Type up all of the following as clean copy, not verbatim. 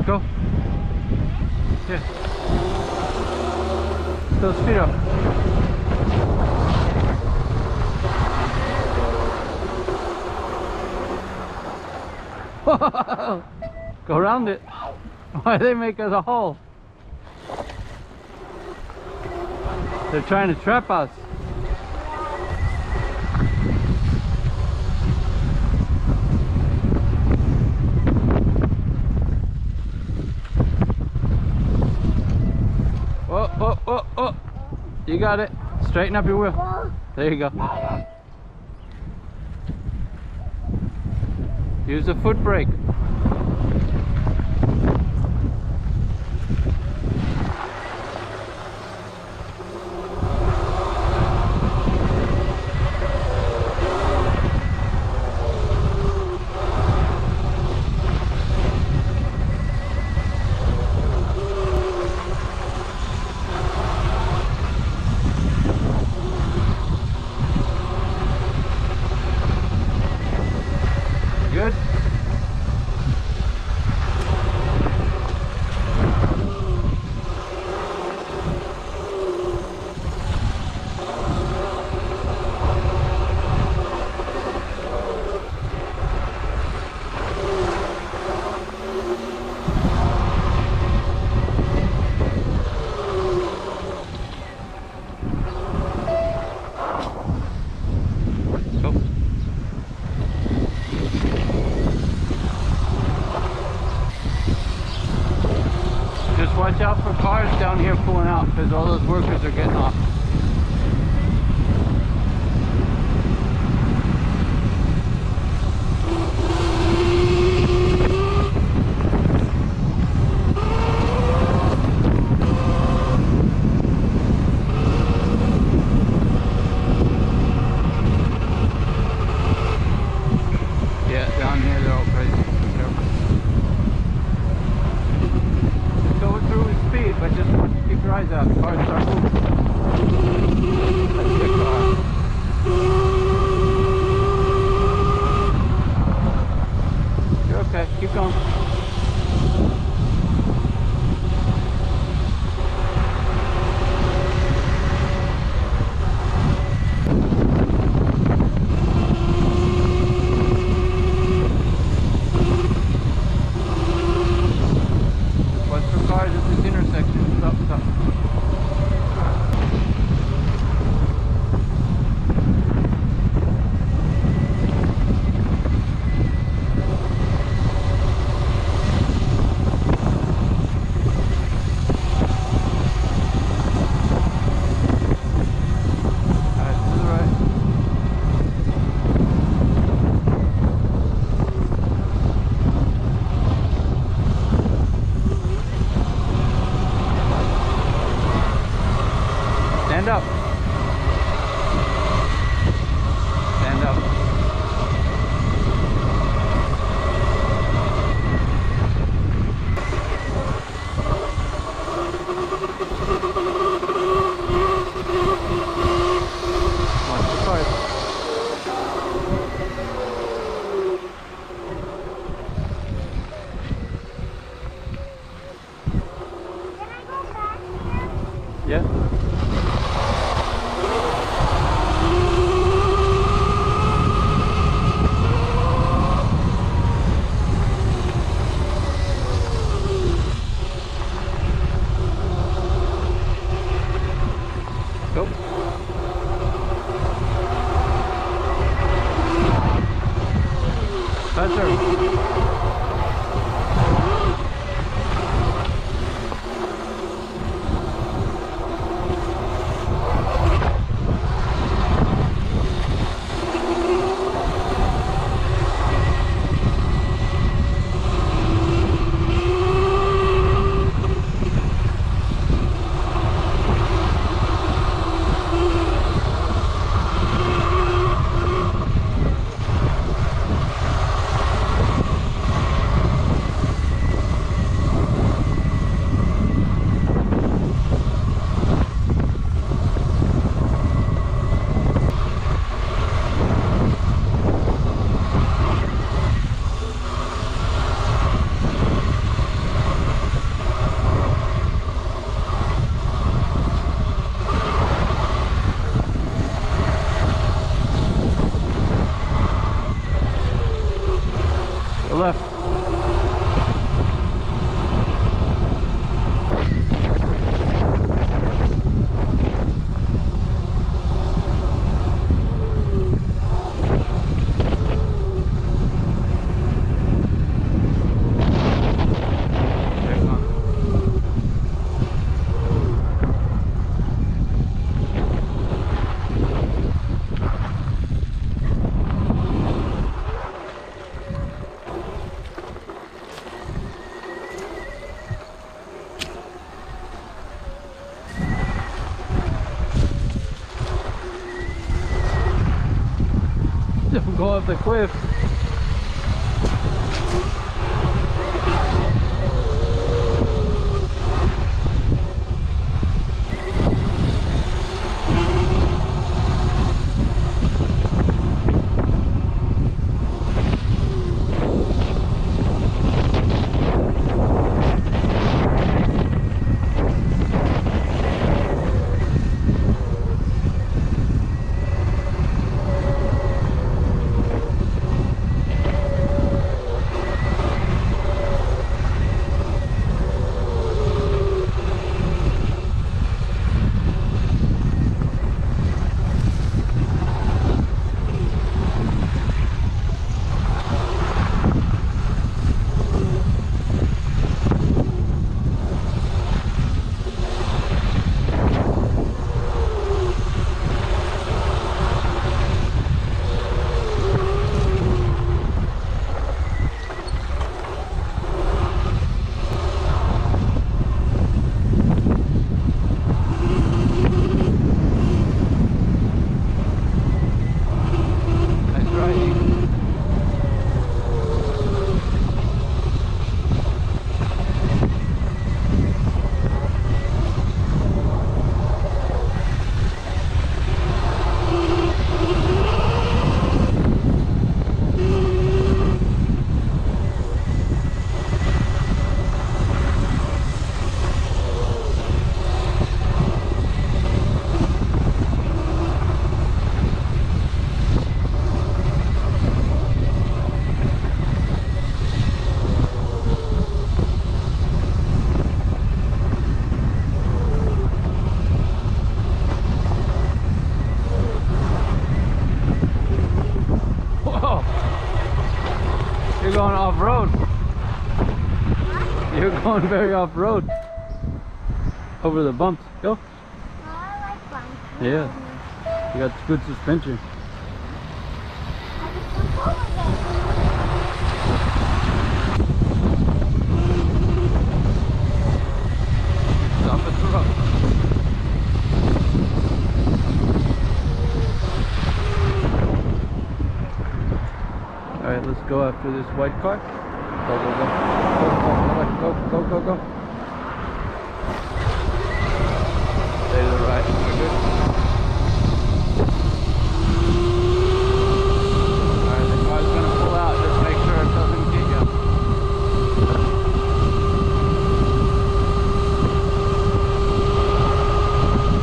Go. Here. Those feet up. Go around it. Why they make us a hole? They're trying to trap us. Oh. You got it. Straighten up your wheel. There you go. Use the foot brake. Good. Just watch out for cars down here pulling out because all those workers are getting off. Yeah, down here they're all crazy. But just want you to keep your eyes out. The cars start moving. That's a good car. You're okay. Keep going. Watch for cars at this intersection. Stop. Stand up. Stand up. Watch the cars. Can I go back here? Yeah. Go. Spencer. the cliff. You're going off-road. You're going very off-road. Over the bumps. Go. Oh, I like bumps. Yeah. You got good suspension. I just jump over them. Stop at the rock. Alright, let's go after this white car. Go, go, go. Go, go, go, go, go, go. Stay to the right. We're good. Alright, the car's gonna pull out. Just make sure it doesn't get you.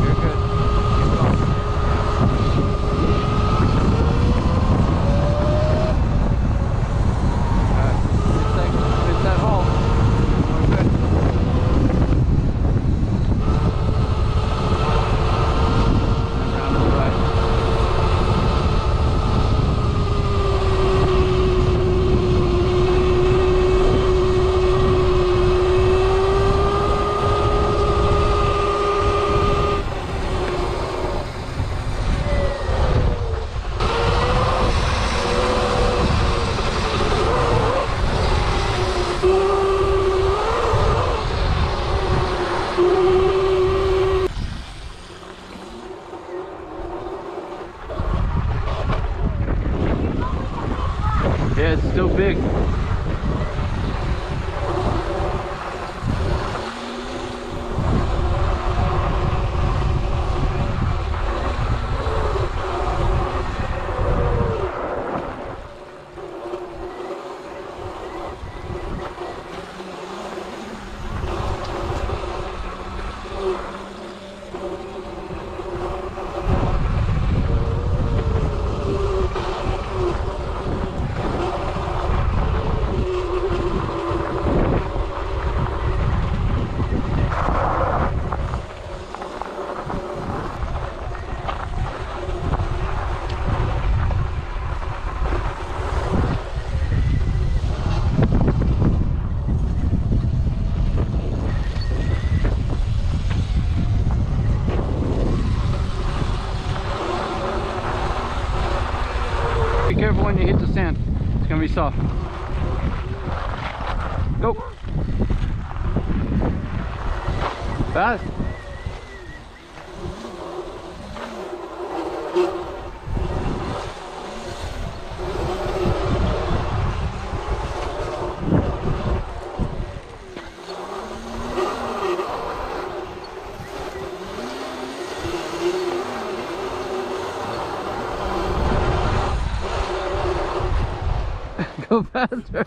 You're good. Keep going. Hit that hole. We're good. And round to the right. Yeah, it's still big. Be careful when you hit the sand. It's gonna be soft. Go. Fast. Go faster.